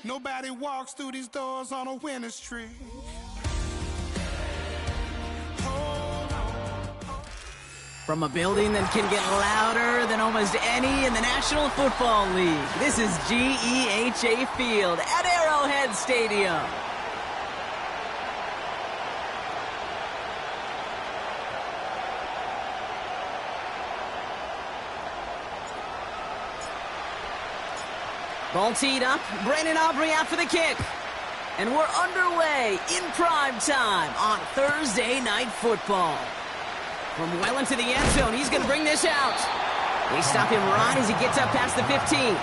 Nobody walks through these doors on a winning streak. From a building that can get louder than almost any in the National Football League, this is GEHA Field at Arrowhead Stadium. Ball teed up, Brandon Aubrey out for the kick. And we're underway in prime time on Thursday Night Football. From well into the end zone, he's going to bring this out. They stop him right as he gets up past the 15.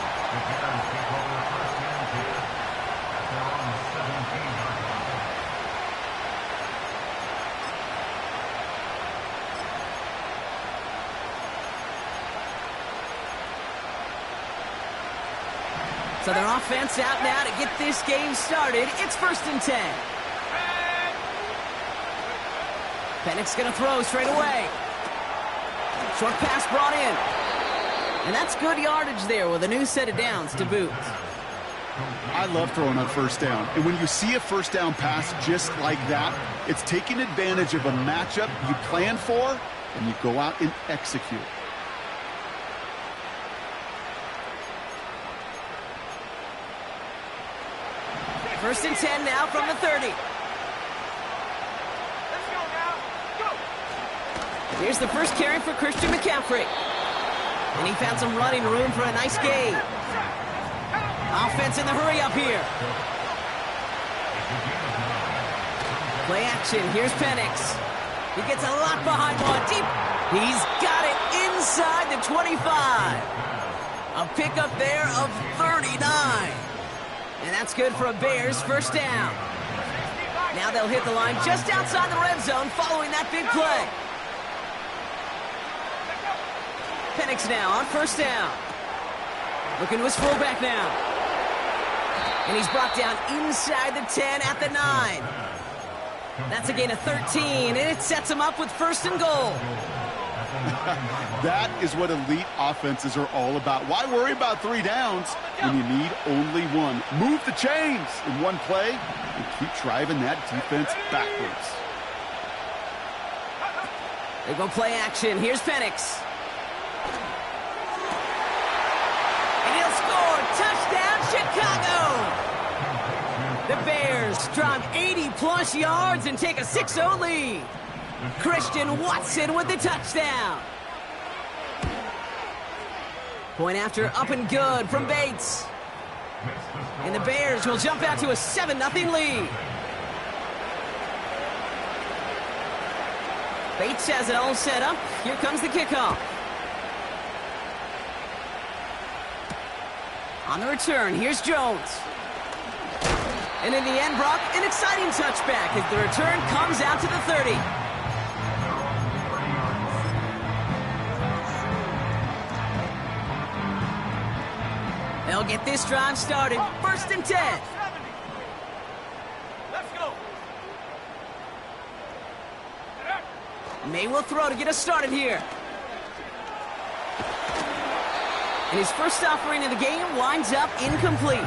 So their offense out now to get this game started. It's 1st and 10. Penix going to throw straight away. Short pass brought in. And that's good yardage there with a new set of downs to boot. I love throwing on 1st down. And when you see a 1st down pass just like that, it's taking advantage of a matchup you plan for, and you go out and execute. 1st and 10 now from the 30. Here's the first carry for Christian McCaffrey. And he found some running room for a nice gain. Offense in the hurry up here. Play action. Here's Penix. He gets a lot behind one. Deep. He's got it inside the 25. A pickup there of 39. And that's good for a Bears 1st down. Now they'll hit the line just outside the red zone following that big play. Penix now on 1st down. Looking to his fullback now. And he's brought down inside the 10 at the 9. That's a gain of 13, and it sets him up with 1st and goal. That is what elite offenses are all about. Why worry about 3 downs when you need only one? Move the chains in one play and keep driving that defense backwards. They go play action. Here's Penix. And he'll score. Touchdown, Chicago! The Bears drop 80-plus yards and take a 6-0 lead. Christian Watson with the touchdown. Point after up and good from Bates. And the Bears will jump out to a 7-0 lead. Bates has it all set up. Here comes the kickoff. On the return, here's Jones. And in the end, Brock, an exciting touchback as the return comes out to the 30. They'll get this drive started. 1st and 10. Let's go. May will throw to get us started here. And his first offering of the game winds up incomplete.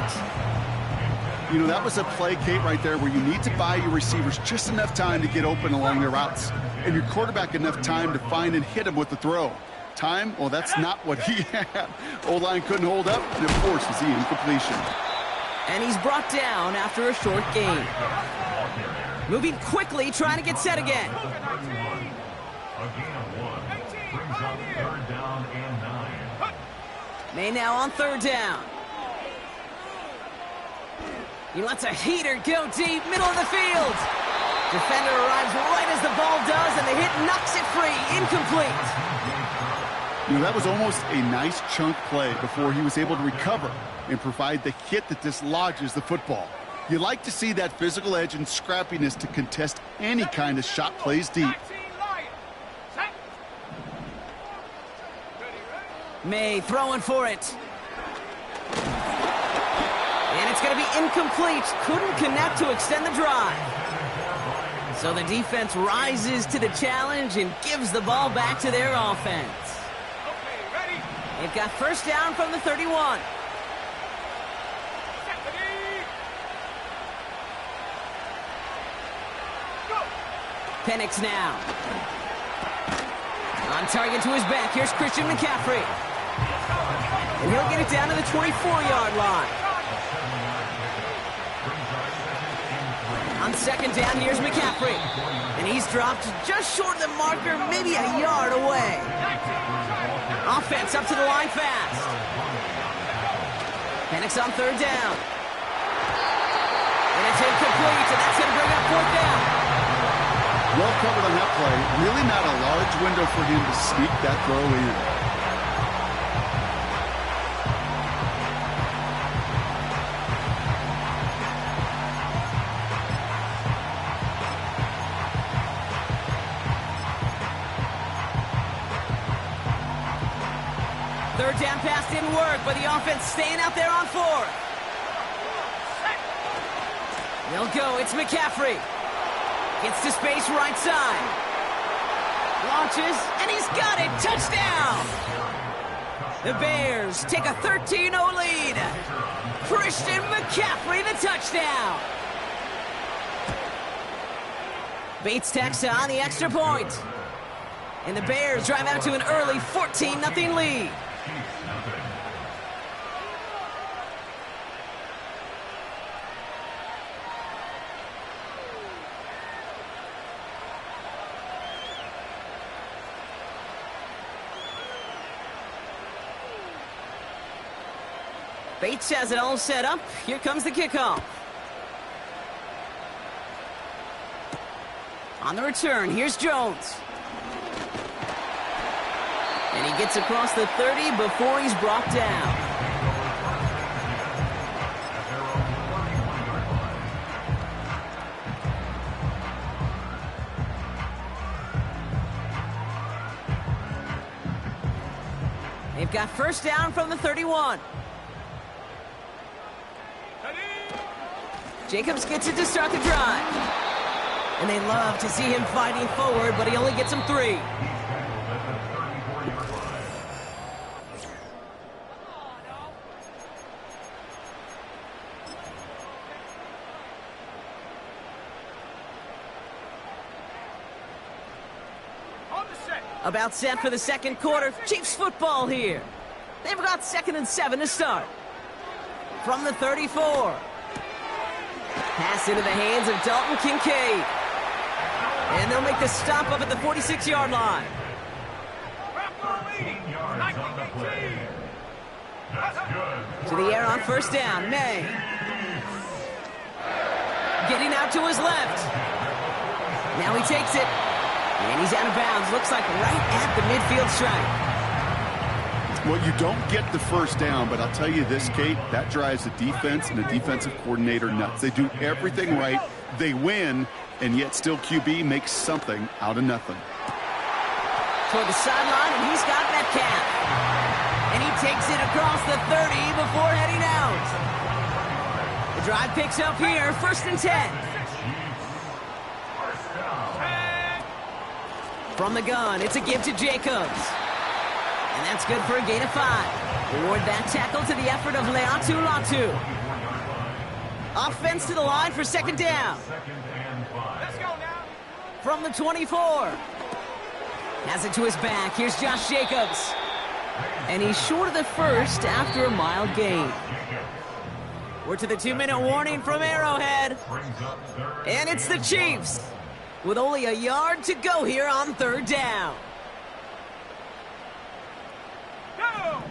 You know, that was a play, Kate, right there where you need to buy your receivers just enough time to get open along their routes. And your quarterback enough time to find and hit him with the throw. Time? Well, that's not what he had. O-line couldn't hold up, and of course was the incompletion. And he's brought down after a short gain. Moving quickly, trying to get set again. May now on 3rd down. He lets a heater go deep, middle of the field. Defender arrives right as the ball does, and the hit knocks it free, incomplete. You know, that was almost a nice chunk play before he was able to recover and provide the hit that dislodges the football. You like to see that physical edge and scrappiness to contest any kind of shot plays deep. May throwing for it. And it's going to be incomplete. Couldn't connect to extend the drive. So the defense rises to the challenge and gives the ball back to their offense. They've got 1st down from the 31. Penix now. On target to his back. Here's Christian McCaffrey. And he'll get it down to the 24-yard line. On second down, here's McCaffrey. And he's dropped just short of the marker, maybe a yard away. Offense up to the line fast. Penix on third down. And it's incomplete, and that's going to bring up fourth down. Well covered on that play. Really not a large window for him to sneak that throw in. Third down pass didn't work, but the offense staying out there on fourth. They'll go. It's McCaffrey. Gets to space right side. Launches, and he's got it. Touchdown! The Bears take a 13-0 lead. Christian McCaffrey, the touchdown. Bates tacks on the extra point. And the Bears drive out to an early 14-0 lead. Bates has it all set up. Here comes the kickoff. On the return, here's Jones. And he gets across the 30 before he's brought down. They've got first down from the 31. Jacobs gets it to start the drive. And they love to see him fighting forward, but he only gets him 3. About set for the second quarter. Chiefs football here. They've got 2nd and 7 to start. From the 34. Pass into the hands of Dalton Kincaid. And they'll make the stop up at the 46-yard line. To the air on first down. May. Getting out to his left. Now he takes it. And he's out of bounds. Looks like right at the midfield stripe. Well, you don't get the first down, but I'll tell you this, Kate, that drives the defense and the defensive coordinator nuts. They do everything right. They win, and yet still QB makes something out of nothing. Toward the sideline, and he's got Metcalf. And he takes it across the 30 before heading out. The drive picks up here, 1st and 10. From the gun, it's a give to Jacobs. And that's good for a gain of 5. Reward that tackle to the effort of Leatu Latu. Offense to the line for 2nd down. Let's go now. From the 24. Has it to his back. Here's Josh Jacobs. And he's short of the first after a mild gain. We're to the 2-minute warning from Arrowhead. And it's the Chiefs with only a yard to go here on 3rd down. Go!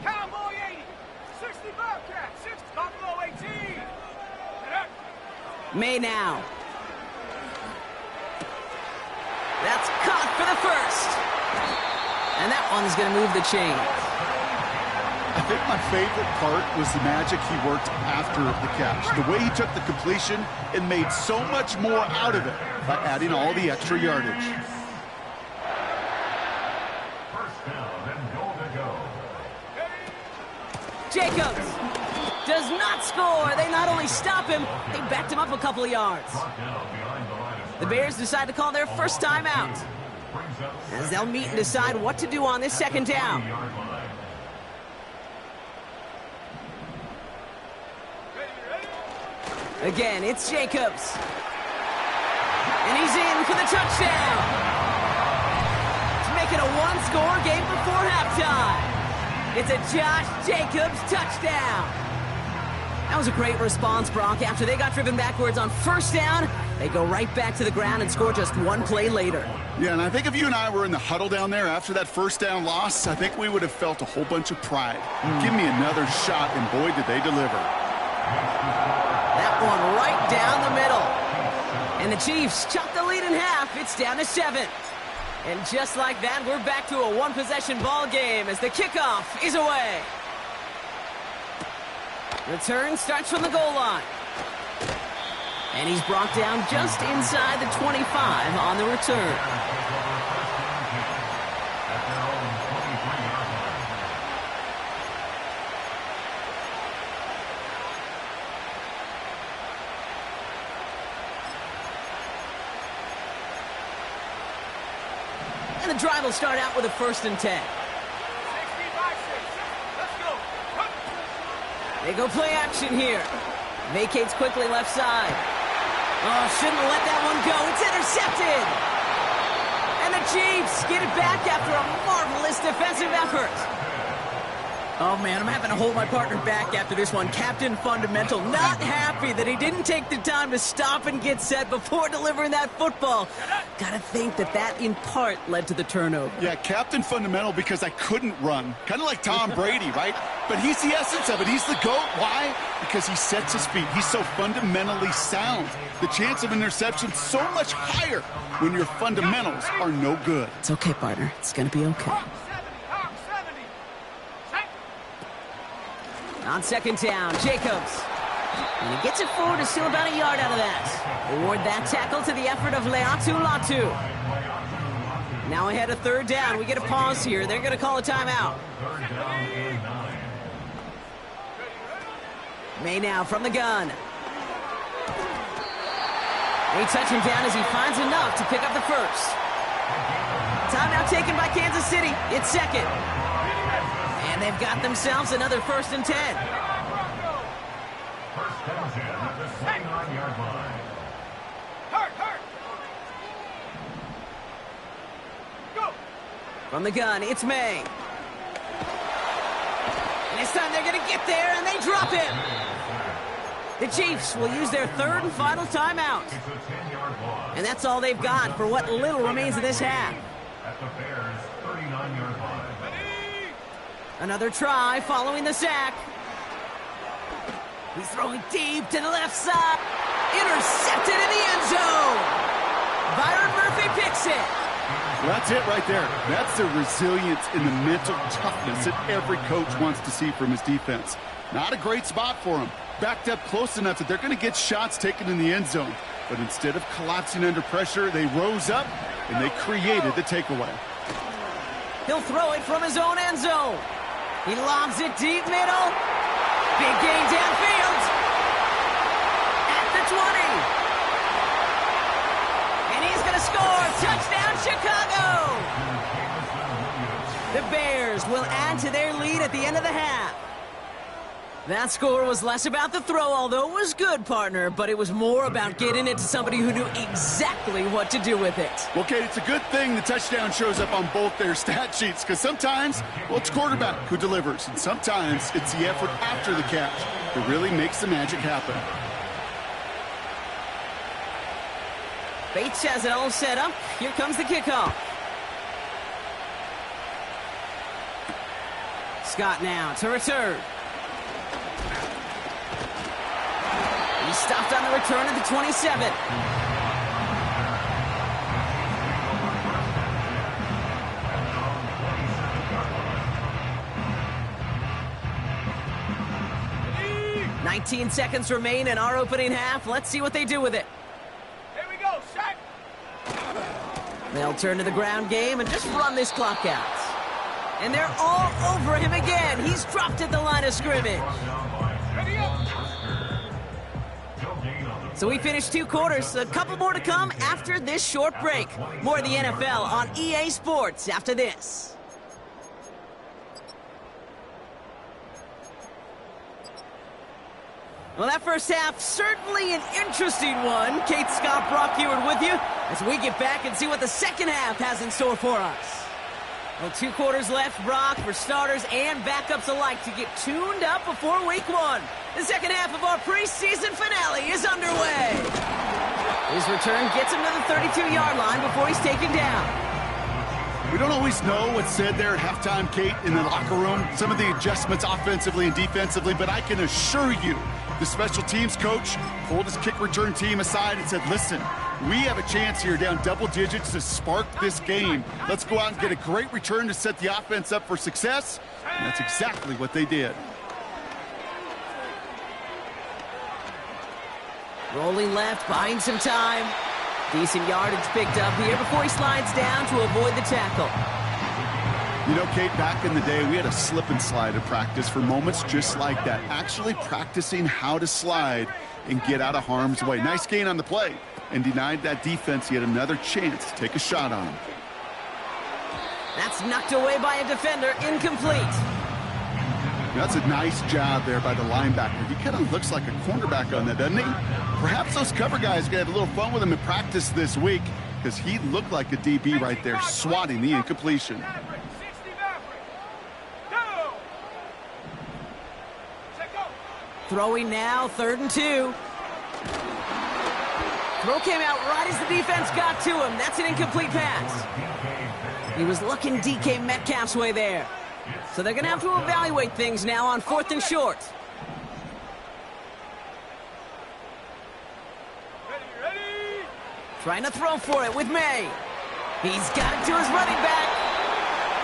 Cowboy 80, 60 Bobcat, 60 Buffalo 18. May now. That's caught for the first. And that one's going to move the chain. I think my favorite part was the magic he worked after the catch. The way he took the completion and made so much more out of it by adding all the extra yardage. Jacobs does not score. They not only stop him, they backed him up a couple of yards. The Bears decide to call their first timeout. as they'll meet and decide what to do on this second down. Again, it's Jacobs. And he's in for the touchdown. To make it a one-score game before halftime. It's a Josh Jacobs touchdown. That was a great response, Brock. After they got driven backwards on first down, they go right back to the ground and score just one play later. Yeah, and I think if you and I were in the huddle down there after that first down loss, I think we would have felt a whole bunch of pride. Give me another shot, and boy, did they deliver. That one right down the middle. And the Chiefs chop the lead in half. It's down to 7. And just like that, we're back to a one-possession ball game as the kickoff is away. Return starts from the goal line. And he's brought down just inside the 25 on the return. And the drive will start out with a 1st and 10. They go play action here. Vacates quickly left side. Oh, shouldn't have let that one go. It's intercepted. And the Chiefs get it back after a marvelous defensive effort. Oh, man, I'm having to hold my partner back after this one. Captain Fundamental not happy that he didn't take the time to stop and get set before delivering that football. Gotta think that in part led to the turnover. Yeah, Captain Fundamental because I couldn't run. Kind of like Tom Brady, right? But he's the essence of it. He's the GOAT. Why? Because he sets his feet. He's so fundamentally sound. The chance of interception so much higher when your fundamentals are no good. It's okay, partner. It's gonna be okay. On second down, Jacobs. And he gets it forward to still about a yard out of that. Award that tackle to the effort of Leatu Latu. Now ahead of 3rd down. We get a pause here. They're going to call a timeout. May now from the gun. They touch him down as he finds enough to pick up the first. Timeout taken by Kansas City. It's 2nd. And they've got themselves another 1st and 10. First and 10 at the 29-yard line. Go! From the gun, it's May. And this time they're going to get there, and they drop him. The Chiefs will use their 3rd and final timeout. It's a 10-yard loss. And that's all they've got for what little remains of this half. At the Bears' 39-yard line. Another try following the sack. He's throwing deep to the left side. Intercepted in the end zone. Byron Murphy picks it. Well, that's it right there. That's the resilience and the mental toughness that every coach wants to see from his defense. Not a great spot for him. Backed up close enough that they're going to get shots taken in the end zone. But instead of collapsing under pressure, they rose up and they created the takeaway. He'll throw it from his own end zone. He lobs it deep middle. Big gain downfield. At the 20. And he's going to score. Touchdown, Chicago. The Bears will add to their lead at the end of the half. That score was less about the throw, although it was good, partner, but it was more about getting it to somebody who knew exactly what to do with it. Well, Kate, it's a good thing the touchdown shows up on both their stat sheets, because sometimes, well, it's quarterback who delivers, and sometimes it's the effort after the catch that really makes the magic happen. Bates has it all set up. Here comes the kickoff. Scott now to return. He stopped on the return at the 27. Lead! 19 seconds remain in our opening half. Let's see what they do with it. Here we go, sack! They'll turn to the ground game and just run this clock out. And they're all over him again. He's dropped at the line of scrimmage. Ready up! No gain on the So we finished 2 quarters. A couple more to come after this short break. More of the NFL on EA Sports after this. Well, that first half, certainly an interesting one. Kate, Scott, Brock Ewart with you as we get back and see what the second half has in store for us. Well, 2 quarters left, Brock, for starters and backups alike to get tuned up before week 1. The second half of our preseason finale is underway. His return gets him to the 32-yard line before he's taken down. We don't always know what's said there at halftime, Kate, in the locker room. Some of the adjustments offensively and defensively, but I can assure you the special teams coach pulled his kick return team aside and said, listen, we have a chance here down double digits to spark this game. Let's go out and get a great return to set the offense up for success. And that's exactly what they did. Rolling left, buying some time. Decent yardage picked up here before he slides down to avoid the tackle. You know, Kate, back in the day, we had a slip and slide at practice for moments just like that. Actually practicing how to slide and get out of harm's way. Nice gain on the play and denied that defense yet another chance to take a shot on him. That's knocked away by a defender, incomplete. That's a nice job there by the linebacker. He kind of looks like a cornerback on that, doesn't he? Perhaps those cover guys get a little fun with him in practice this week because he looked like a DB right there, swatting the incompletion. Throwing now, 3rd and 2. Throw came out right as the defense got to him. That's an incomplete pass. He was looking DK Metcalf's way there. So they're going to have to evaluate things now on 4th and short. Ready. Trying to throw for it with May. He's got it to his running back.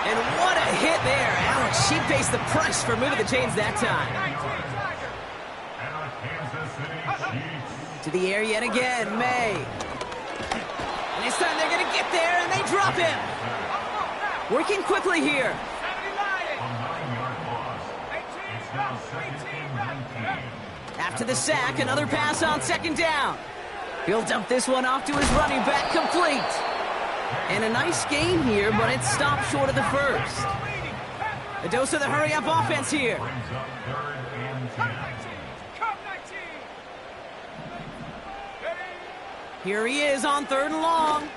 And what a hit there. Alex, she pays the price for moving the chains that time. To the air yet again, May. And this time they're going to get there, and they drop him. Working quickly here. After the sack, another pass on 2nd down. He'll dump this one off to his running back, complete. And a nice gain here, but it stopped short of the first. A dose of the hurry-up offense here. Here he is on 3rd and long.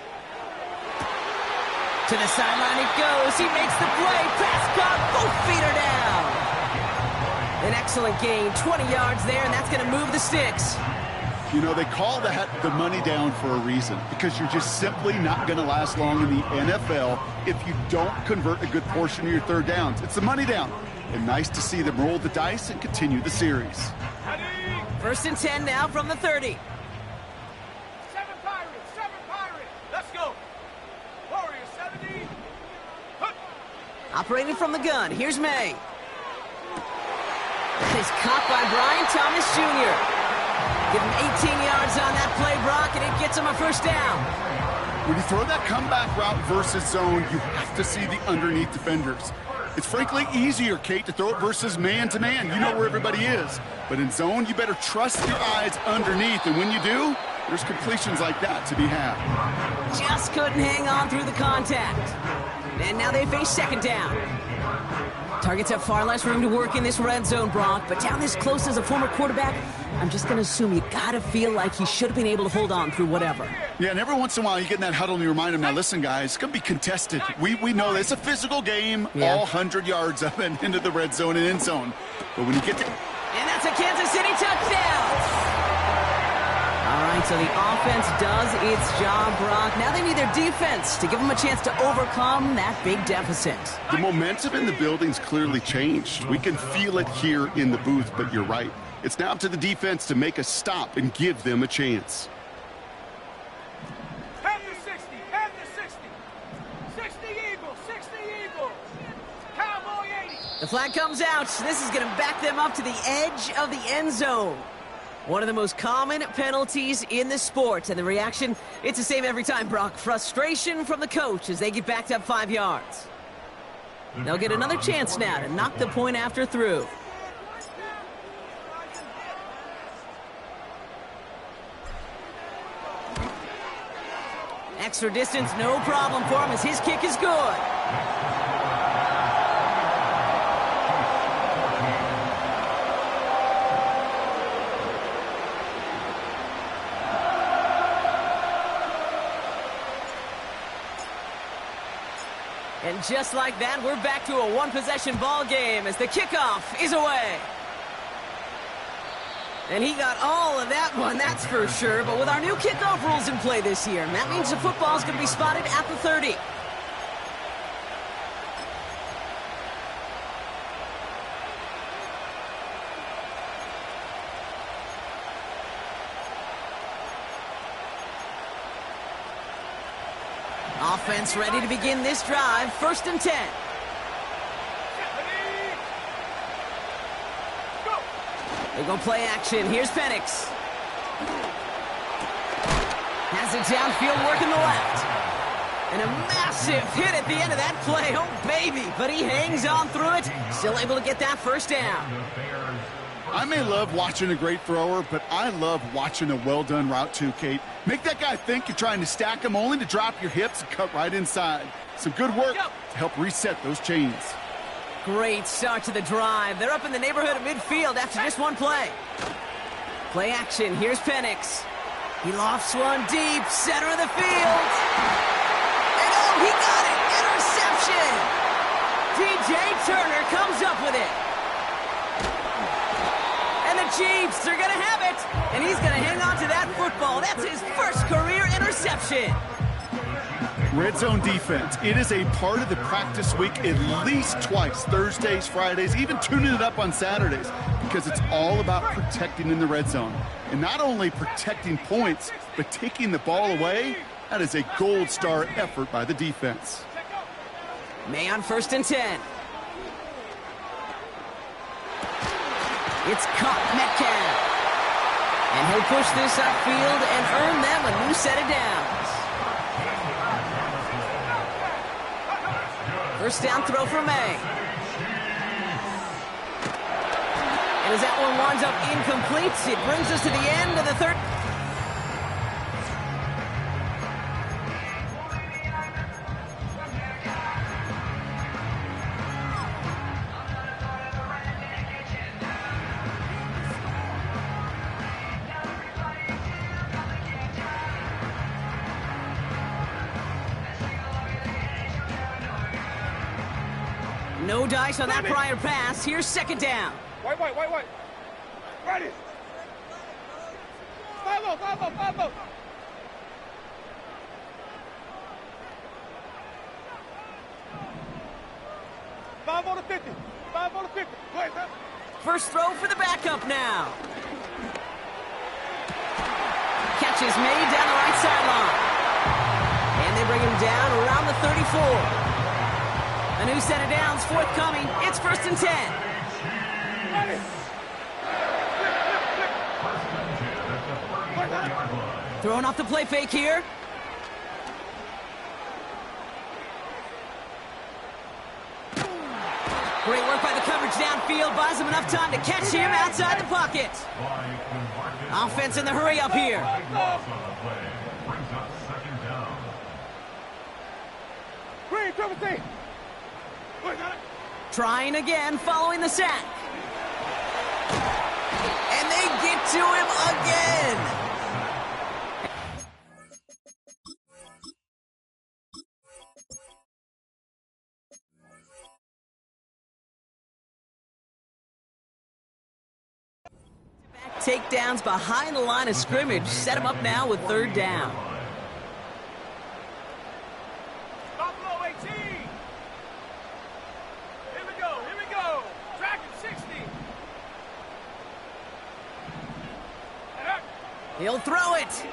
To the sideline it goes. He makes the play. Pass caught. Both feet are down. An excellent gain. 20 yards there, and that's going to move the sticks. You know, they call that the money down for a reason because you're just simply not going to last long in the NFL if you don't convert a good portion of your 3rd downs. It's the money down. And nice to see them roll the dice and continue the series. 1st and 10 now from the 30. Operating from the gun, here's May. He's caught by Brian Thomas Jr. Give him 18 yards on that play, Brock, and it gets him a 1st down. When you throw that comeback route versus zone, you have to see the underneath defenders. It's frankly easier, Kate, to throw it versus man-to-man. You know where everybody is. But in zone, you better trust your eyes underneath, and when you do, there's completions like that to be had. Just couldn't hang on through the contact. And now they face 2nd down. Targets have far less room to work in this red zone, Brock, but down this close as a former quarterback, I'm just going to assume you got to feel like he should have been able to hold on through whatever. Yeah, and every once in a while you get in that huddle and you remind him, now listen, guys, it's going to be contested. We know it's a physical game, all 100 yards up and into the red zone and end zone. But when you get to... And that's a Kansas City touchdown! All right, so the offense does its job, Brock. Now they need their defense to give them a chance to overcome that big deficit. The momentum in the building's clearly changed. We can feel it here in the booth, but you're right. It's now up to the defense to make a stop and give them a chance. Head to 60, head to 60. 60 Eagles, 60 Eagles. Cowboy 80. The flag comes out. This is going to back them up to the edge of the end zone. One of the most common penalties in the sport, and the reaction, it's the same every time, Brock. Frustration from the coach as they get backed up 5 yards. They'll get another chance now to knock the point after through. Extra distance, no problem for him as his kick is good. And just like that, we're back to a one-possession ball game as the kickoff is away. And he got all of that one, that's for sure. But with our new kickoff rules in play this year, that means the football is going to be spotted at the 30. Offense ready to begin this drive. 1st and 10. They go play action. Here's Penix. Has it downfield, working the left. And a massive hit at the end of that play. Oh, baby. But he hangs on through it. Still able to get that 1st down. I may love watching a great thrower, but I love watching a well-done route too, Kate. Make that guy think you're trying to stack him only to drop your hips and cut right inside. Some good work to help reset those chains. Great start to the drive. They're up in the neighborhood of midfield after just one play. Play action. Here's Penix. He lofts one deep, center of the field. And oh, he got it! Interception! DJ Turner comes up with it. And the Chiefs are going to have it. And he's going to hang on to that football. That's his first career interception. Red zone defense. It is a part of the practice week at least twice, Thursdays, Fridays, even tuning it up on Saturdays, because it's all about protecting in the red zone. And not only protecting points, but taking the ball away. That is a gold star effort by the defense. May on 1st and 10. It's caught Metcalf. And he'll push this upfield and earn them a new set of downs. 1st down throw for May. And as that one winds up incomplete, it brings us to the end of the third. No dice on that prior pass. Here's 2nd down. Wait. Ready. 5-0. Five on the 50. Wait, First throw for the backup now. Catch is made down the right sideline. And they bring him down around the 34. A new set of downs forthcoming. It's 1st and 10. Throwing off the play fake here. Great work by the coverage downfield. Buys him enough time to catch him outside the pocket. Offense in the hurry up here. Trying again following the sack. And they get to him again. Takedowns behind the line of scrimmage. Set him up now with 3rd down. Buffalo 18. Here we go. Dragon 60. He'll throw it.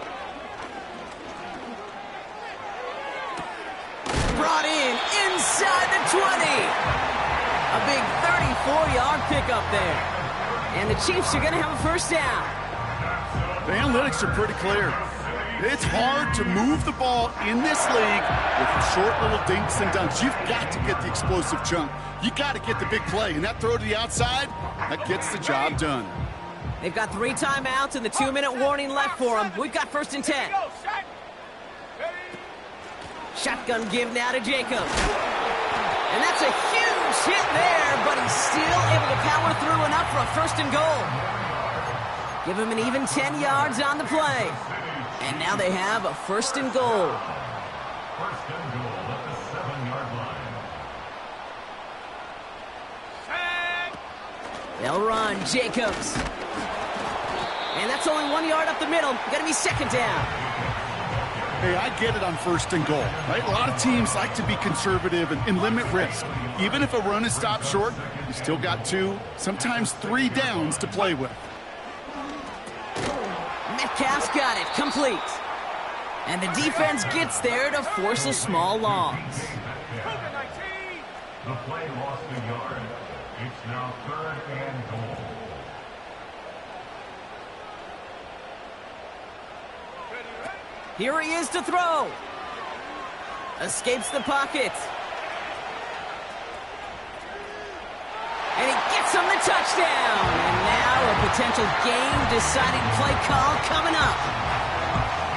Brought in inside the 20. A big 34-yard pickup there. And the Chiefs are going to have a 1st down. The analytics are pretty clear. It's hard to move the ball in this league with short little dinks and dunks. You've got to get the explosive chunk. You got to get the big play. And that throw to the outside, that gets the job done. They've got 3 timeouts and the 2-minute warning left for them. We've got 1st and 10. Shotgun give now to Jacobs. And that's a huge hit there, but he's still able to power through enough for a first and goal. Give him an even 10 yards on the play. And now they have a first and goal. First and goal at the 7-yard line. They'll run, Jacobs. And that's only 1 yard up the middle. Gonna be second down. Hey, I get it on first and goal, right? A lot of teams like to be conservative and limit risk. Even if a run is stopped short, you still got 2, sometimes 3 downs to play with. Metcalf's got it, complete. And the defense gets there to force a small loss. The play lost a yard. It's now 3rd and goal. Here he is to throw. Escapes the pocket. And he gets him the touchdown. And now a potential game-deciding play call coming up.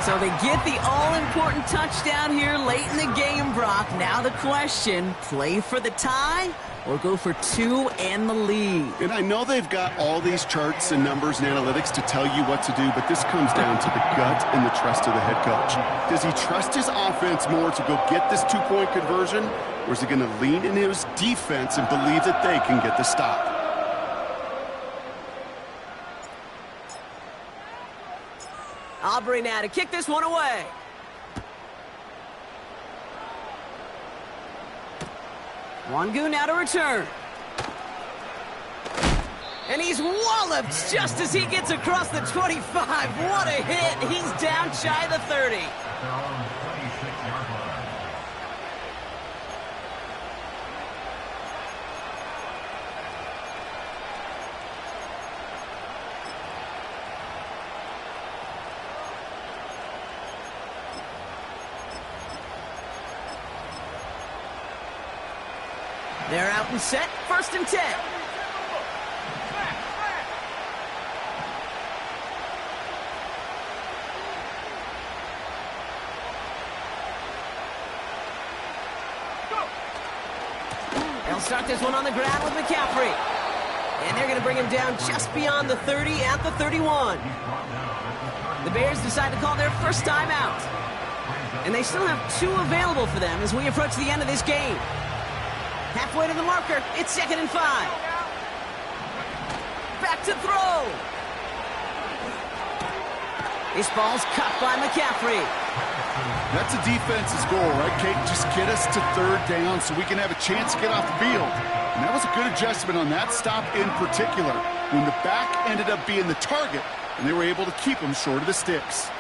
So they get the all-important touchdown here late in the game, Brock. Now the question, play for the tie or go for 2 and the lead? And I know they've got all these charts and numbers and analytics to tell you what to do, but this comes down to the gut and the trust of the head coach. Does he trust his offense more to go get this 2-point conversion, or is he going to lean in his defense and believe that they can get the stop? Aubrey now to kick this one away. Wangu now to return. And he's walloped just as he gets across the 25. What a hit. He's down shy of the 30. They're on the 26-yard line. They're out and set, 1st and 10. They'll start this one on the ground with McCaffrey. And they're going to bring him down just beyond the 30 at the 31. The Bears decide to call their first timeout. And they still have 2 available for them as we approach the end of this game. Halfway to the marker, it's 2nd and 5. Back to throw. This ball's caught by McCaffrey. That's a defense's goal, right, Kate? Just get us to 3rd down so we can have a chance to get off the field. And that was a good adjustment on that stop in particular, when the back ended up being the target, and they were able to keep him short of the sticks.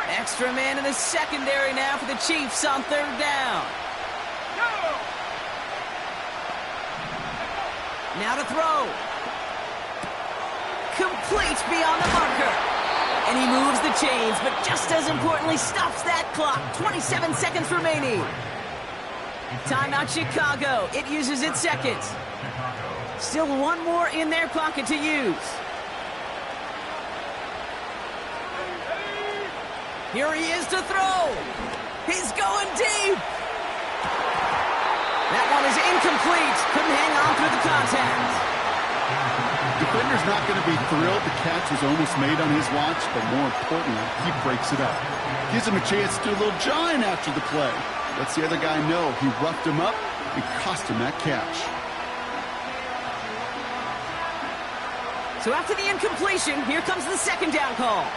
Extra man in the secondary now for the Chiefs on 3rd down. Now to throw. Complete beyond the marker. And he moves the chains, but just as importantly, stops that clock. 27 seconds remaining. Timeout Chicago. It uses its 2nd. Still 1 more in their pocket to use. Here he is to throw. He's going deep. That one is incomplete. Couldn't hang on through the contact. Defender's not going to be thrilled the catch was almost made on his watch, but more importantly, he breaks it up. Gives him a chance to do a little jawing after the play. Lets the other guy know he roughed him up and cost him that catch. So after the incompletion, here comes the 2nd down call.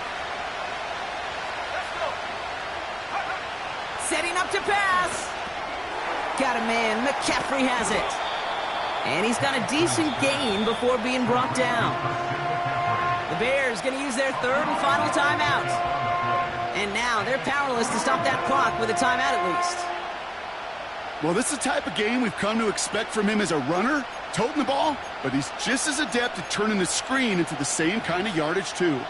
Setting up to pass. Got a man. McCaffrey has it. And he's got a decent gain before being brought down. The Bears going to use their 3rd and final timeout. And now they're powerless to stop that clock with a timeout at least. Well, this is the type of game we've come to expect from him as a runner, toting the ball, but he's just as adept at turning the screen into the same kind of yardage, too.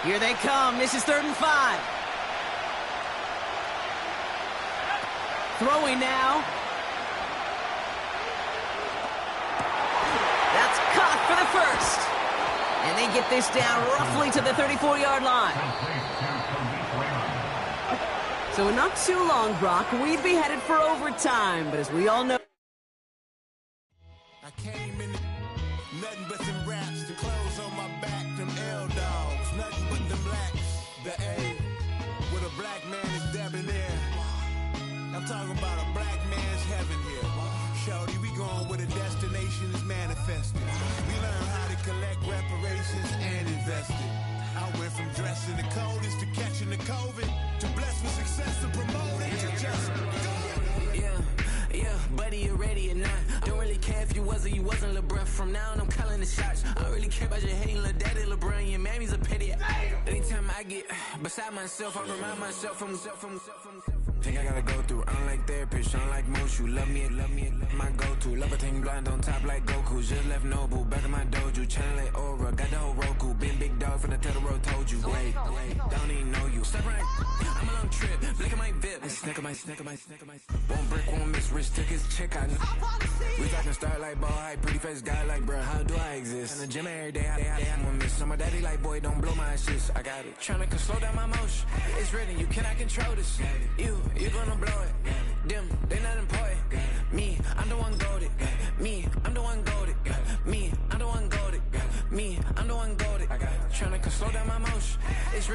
Here they come. This is 3rd and 5. Throwing now. And they get this down roughly to the 34-yard line. So not too long, Brock, we'd be headed for overtime. But as we all know... I came in nothing but them raps, the clothes on my back, them L-dogs, nothing but them blacks. The A, with a black man is debonair. I'm talking about a black man's heaven here. Shorty, we going where the destination is manifested. We learn how to collect reparations and invest it. I went from dressing the coldest to catching the COVID, to blessed with success and promoted to just Yeah, buddy, you ready or not? Don't really care if you was or you wasn't LeBron. From now on, I'm calling the shots. I don't really care about your hating little daddy LeBron. Your mammy's a pity. Anytime I get beside myself, I remind myself from. Think I gotta go through. I don't like therapist, I don't like most. You love me, my go-to. Love a thing blind on top like Goku. Just left Noble, back in my dojo. Channel like Aura, got the whole Roku. Been big dog from the Tether Road, told you. Wait, don't even know you. Step right, I'm a long trip. Blink at my VIP. Snack my. Won't break, won't miss. Rich took his check out. We talking start like ball high, pretty face guy like, bro, how do I exist? In the gym every day, I'm gonna miss. So my daddy like, boy, don't blow my assist. I got it. Tryna slow down my motion. It's written, you cannot control this. You gonna blow it. Them, they not important. Me, I'm the one goated. Me, I'm the one goated. Me, I'm the one goated. Me, I'm the one goated. I got it. Tryna slow down my motion. It's written.